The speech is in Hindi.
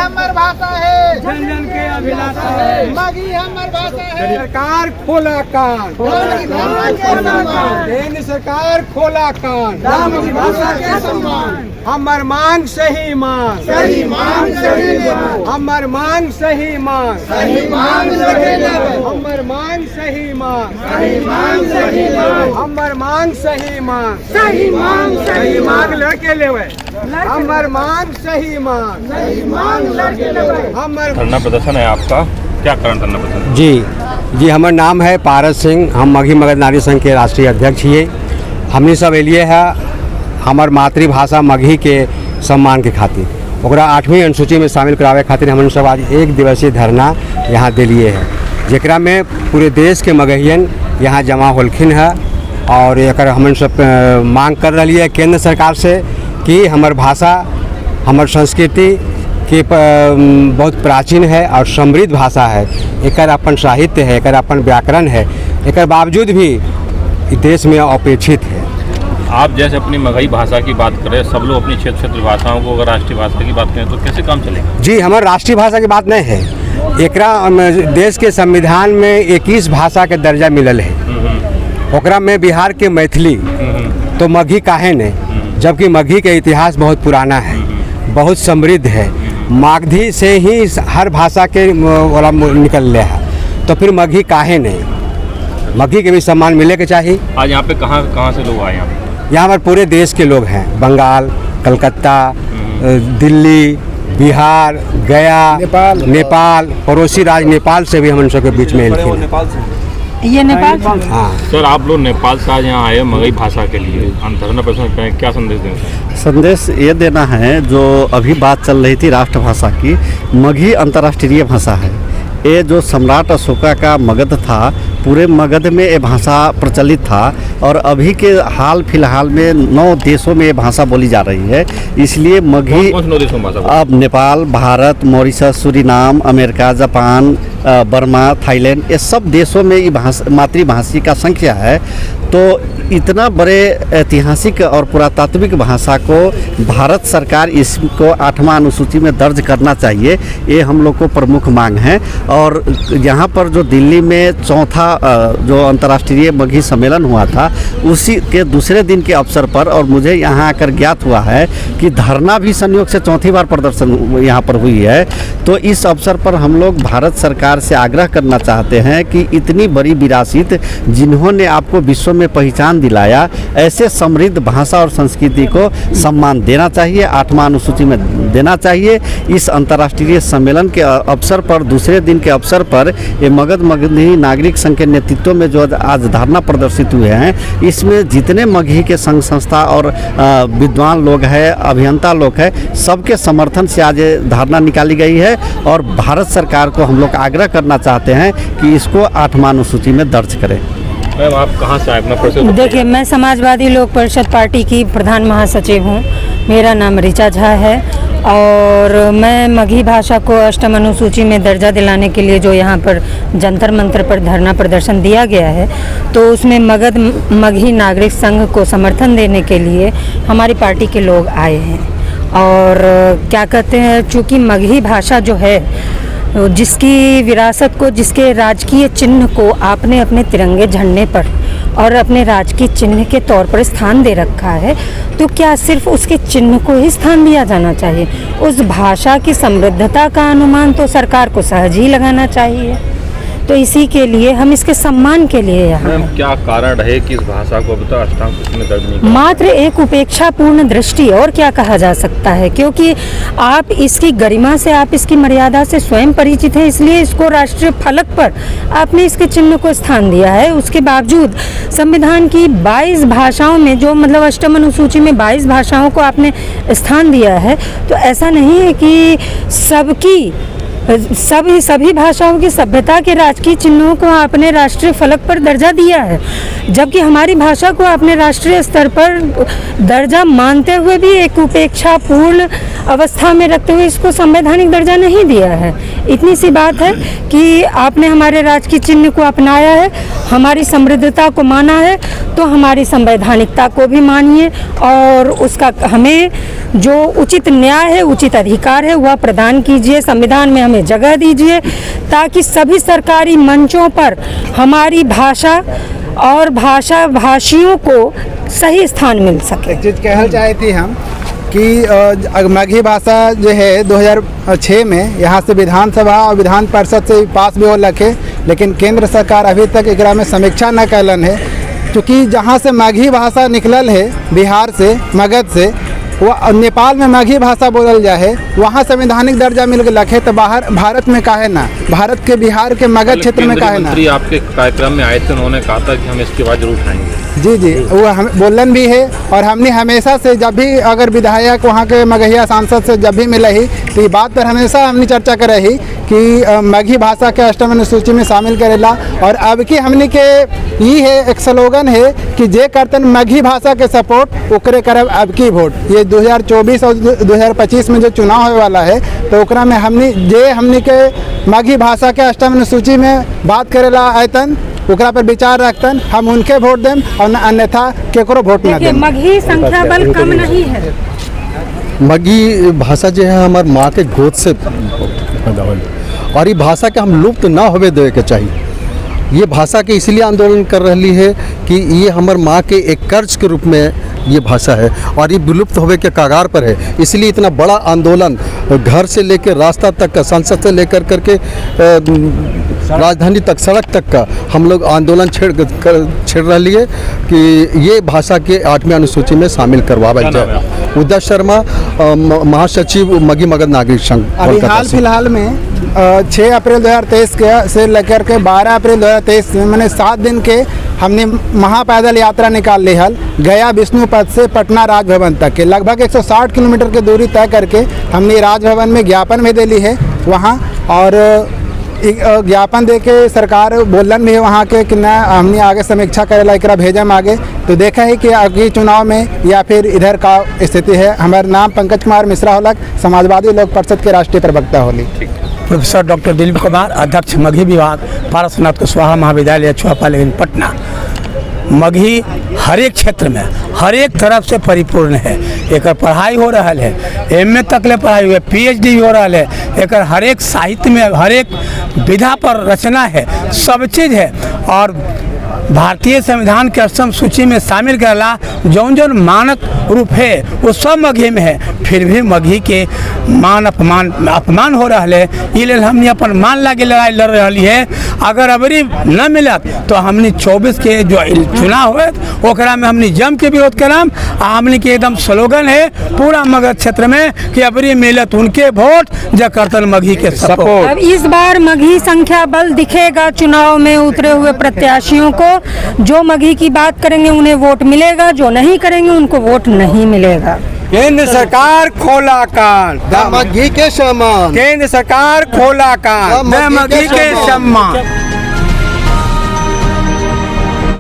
हमर भाषा है, जन जन के अभिलाषा है। मगही हमर भाषा है। सरकार खोला कान, केंद्र सरकार खोला कान, दामनी भाषा के सम्मान, हमर मांग सही मांग, सही मांग सही मांग, हमर मांग सही मांग, सही मांग सही मांग, हमर मांग सही मांग, सही मांग सही मांग, हमर मांग सही मांग, सही मांग सही मांग लड़के लेवे, हमर मांग सही मांग, सही मांग लड़के लेवे। हमर धरना प्रदर्शन है आपका, क्या कारण धरना प्रदर्शन? जी हमर नाम है पारस सिंह, हम मगही मगध नारी संघ के राष्ट्रीय अध्यक्ष हिए। हमने सब एलिए है हमार मातृभाषा मगही के सम्मान के खातिर, ओकरा 8वीं अनुसूची में शामिल करावे खातिर हमन सब आज 1 दिवसीय धरना यहाँ दिलिए है, जेकरा में पूरे देश के मगहियन यहाँ जमा होलखिन है और एक हमन सब मांग कर रही है केंद्र सरकार से कि हमार भाषा हमार संस्कृति के बहुत प्राचीन है और समृद्ध भाषा है, एकर अपन साहित्य है, एकर अपन व्याकरण है, एकर बावजूद भी देश में अपेक्षित है। आप जैसे अपनी मगही भाषा की बात करें, सब लोग अपनी क्षेत्र भाषाओं को अगर राष्ट्रीय भाषा की बात करें तो कैसे काम चलेगा? जी हमारे राष्ट्रीय भाषा की बात नहीं है, एकरा देश के संविधान में 21 भाषा के दर्जा मिलल है, ओकरा में बिहार के मैथिली तो मगही काहे नहीं, जबकि मगही के इतिहास बहुत पुराना है, बहुत समृद्ध है, मागधी से ही हर भाषा के वाला निकल रहा है, तो फिर मगही काहे नहीं, मगही के भी सम्मान मिले के चाहिए। आज यहाँ पे कहाँ से लोग आए हैं? यहाँ पर पूरे देश के लोग हैं, बंगाल, कलकत्ता, दिल्ली, बिहार, गया, नेपाल, पड़ोसी राज्य नेपाल से भी हम सबके बीच में ये नेपाल। हाँ सर, आप लोग नेपाल से आज यहाँ आए मगही भाषा के लिए, हम धरना प्रदर्शन करें, क्या संदेश दें? संदेश ये देना है, जो अभी बात चल रही थी राष्ट्रभाषा की, मगही अंतर्राष्ट्रीय भाषा है। ये जो सम्राट अशोका का मगध था, पूरे मगध में ये भाषा प्रचलित था और अभी के हाल फिलहाल में 9 देशों में ये भाषा बोली जा रही है। इसलिए मगही कौन 9 देशों में भाषा? अब Nepal, Bharat, Mauritius, Suriname, America, Japan, Burma, Thailand, ये सब देशों में ये मातृभाषी का संख्या है। तो इतना बड़े ऐतिहासिक और पुरातात्विक भाषा को भारत सरकार इसको 8वां अनुसूची में दर्ज करना चाहिए, ये हम लोग को प्रमुख मांग है। और यहाँ पर जो दिल्ली में चौथा जो अंतर्राष्ट्रीय मगही सम्मेलन हुआ था, उसी के दूसरे दिन के अवसर पर, और मुझे यहाँ आकर ज्ञात हुआ है कि धरना भी संयोग से चौथी बार प्रदर्शन यहाँ पर हुई है। तो इस अवसर पर हम लोग भारत सरकार से आग्रह करना चाहते हैं कि इतनी बड़ी विरासत जिन्होंने आपको विश्व में पहचान दिलाया, ऐसे समृद्ध भाषा और संस्कृति को सम्मान देना चाहिए, 8वां अनुसूची में देना चाहिए। इस अंतर्राष्ट्रीय सम्मेलन के अवसर पर, दूसरे दिन के अवसर पर, ये मगही नागरिक संघ के नेतृत्व में जो आज धरना प्रदर्शित हुए हैं, इसमें जितने मगही के संघ संस्था और विद्वान लोग हैं, अभियंता लोग हैं, सबके समर्थन से आज धरना निकाली गई है। और भारत सरकार को हम लोग आग्रह करना चाहते हैं कि इसको 8वां अनुसूची में दर्ज करें। मैम, आप कहाँ से आए? अपना परिचय देखिए, मैं समाजवादी लोक परिषद पार्टी की प्रधान महासचिव हूँ, मेरा नाम ऋचा झा है और मैं मगही भाषा को 8वीं अनुसूची में दर्जा दिलाने के लिए जो यहाँ पर जंतर मंतर पर धरना प्रदर्शन दिया गया है, तो उसमें मगही नागरिक संघ को समर्थन देने के लिए हमारी पार्टी के लोग आए हैं। और क्या कहते हैं, चूँकि मगही भाषा जो है, जिसकी विरासत को, जिसके राजकीय चिन्ह को आपने अपने तिरंगे झंडे पर और अपने राजकीय चिन्ह के तौर पर स्थान दे रखा है, तो क्या सिर्फ उसके चिन्ह को ही स्थान दिया जाना चाहिए? उस भाषा की समृद्धता का अनुमान तो सरकार को सहज ही लगाना चाहिए। तो इसी के लिए हम इसके सम्मान के लिए यहाँ मैम, क्या कारण रहे कि इस भाषा को अभी तक 8वां अनुसूची में दर्ज नहीं किया? मात्र एक उपेक्षापूर्ण दृष्टि, और क्या कहा जा सकता है, क्योंकि आप इसकी गरिमा से, आप इसकी मर्यादा से स्वयं परिचित हैं, इसलिए इसको राष्ट्रीय फलक पर आपने इसके चिन्ह को स्थान दिया है। उसके बावजूद संविधान की 22 भाषाओं में, जो मतलब 8वीं अनुसूची में 22 भाषाओं को आपने स्थान दिया है, तो ऐसा नहीं है कि सभी भाषाओं की सभ्यता के राजकीय चिन्हों को आपने राष्ट्रीय फलक पर दर्जा दिया है, जबकि हमारी भाषा को आपने राष्ट्रीय स्तर पर दर्जा मानते हुए भी एक उपेक्षापूर्ण अवस्था में रखते हुए इसको संवैधानिक दर्जा नहीं दिया है। इतनी सी बात है कि आपने हमारे राजकीय चिन्ह को अपनाया है, हमारी समृद्धता को माना है, तो हमारी संवैधानिकता को भी मानिए और उसका हमें जो उचित न्याय है, उचित अधिकार है, वह प्रदान कीजिए। संविधान में हमें जगह दीजिए ताकि सभी सरकारी मंचों पर हमारी भाषा और भाषियों को सही स्थान मिल सके। एक चीज़ कहना चाहे थी हम कि मगही भाषा जो है 2006 में यहाँ से विधानसभा और विधान परिषद से पास भी हो लगे, लेकिन केंद्र सरकार अभी तक एकरा में समीक्षा न कैलन है। क्योंकि जहाँ से मगही भाषा निकलल है बिहार से, मगध से, वो नेपाल में मगही भाषा बोलल जा है, वहाँ संवैधानिक दर्जा मिल गया है, तो बाहर भारत में काहे ना, भारत के बिहार के मगध क्षेत्र में काहे ना। मंत्री आपके कार्यक्रम में आए थे, उन्होंने कहा था कि हम इसके बाद जरूर उठाएंगे। जी जी, वो हम बोलन भी है और हमने हमेशा से जब भी अगर विधायक वहाँ के मगहिया सांसद से जब भी मिले ही तो ये बात पर हमेशा हमने चर्चा करे ही कि मगही भाषा के अष्टम अनुसूची में शामिल करेला। और अब की हमने के ये है एक स्लोगन है कि जे करतन मगही भाषा के सपोर्ट ओकरे करब अब की वोट। ये 2024 और 2025 में जो चुनाव होने वाला है तो ओकरा में हमने के मगही भाषा के अष्टम अनुसूची में बात करेला आयतन ओकरा पर विचार रखतन, हम उनके वोट दें और अन्यथा केकरो वोट न दें। मगही संख्या बल कम नहीं है। मगही भाषा जो है हमार माँ के गोद से पैदा होल और ये भाषा के हम लुप्त ना होवे देवे के चाहिए। ये भाषा के इसलिए आंदोलन कर रही है कि ये हमार माँ के एक कर्ज के रूप में ये भाषा है और ये विलुप्त होवे के कगार पर है। इसलिए इतना बड़ा आंदोलन घर से लेकर रास्ता तक का, संसद से लेकर करके राजधानी तक, सड़क तक का हम लोग आंदोलन छेड़ रही है कि ये भाषा के 8वें अनुसूची में शामिल करवाया जाए। उदय शर्मा, महासचिव मगही मगध नागरिक संघ। अभी हाल फिलहाल में 6 अप्रैल 2023 के से लेकर के 12 अप्रैल 2023 में मैंने 7 दिन के हमने महापैदल यात्रा निकाल ली हल गया विष्णुपद से पटना राजभवन तक के लगभग 160 किलोमीटर की दूरी तय करके हमने राजभवन में ज्ञापन भी दिली है वहाँ। और ज्ञापन दे के सरकार बोलन भी है वहाँ के कि ना हमने आगे समीक्षा करेला एकरा भेजम आगे। तो देखा है कि अगली चुनाव में या फिर इधर का स्थिति है। हमारा नाम पंकज कुमार मिश्रा होलक, समाजवादी लोक परिषद के राष्ट्रीय प्रवक्ता होली। प्रोफेसर डॉक्टर दिलीप कुमार, अध्यक्ष मगही विभाग, पारसनाथ कुशवाहा महाविद्यालय छुआपालेगंज पटना। मगही हर एक क्षेत्र में हर एक तरफ से परिपूर्ण है। एक पढ़ाई हो रहा है, MA तक ले पढ़ाई हुई है, PhD हो रहा है। एक हर एक साहित्य में हर एक विधा पर रचना है, सब चीज़ है। और भारतीय संविधान के अष्टम सूची में शामिल करला जौन जौन मानक रूप है वो सब मगही में है। फिर भी मगही के मान अपमान हो रहा है। ये लेल हमने अपन मान लागे लड़ाई लड़ रही है। अगर अबरी न मिलत तो हमने 24 के जो चुनाव हुए ओकरा में हमने जम के विरोध कराम। हमने के एकदम स्लोगन है पूरा मगध क्षेत्र में कि अबरी मिलत उनके वोट जो करतन मगही के सपोर्ट। अब इस बार मगही संख्या बल दिखेगा चुनाव में उतरे हुए प्रत्याशियों को। जो मगही की बात करेंगे उन्हें वोट मिलेगा, जो नहीं करेंगे उनको वोट नहीं मिलेगा। केंद्र सरकार खोला कान, मगही के सम्मान। केंद्र सरकार खोला कान, मगही के सम्मान।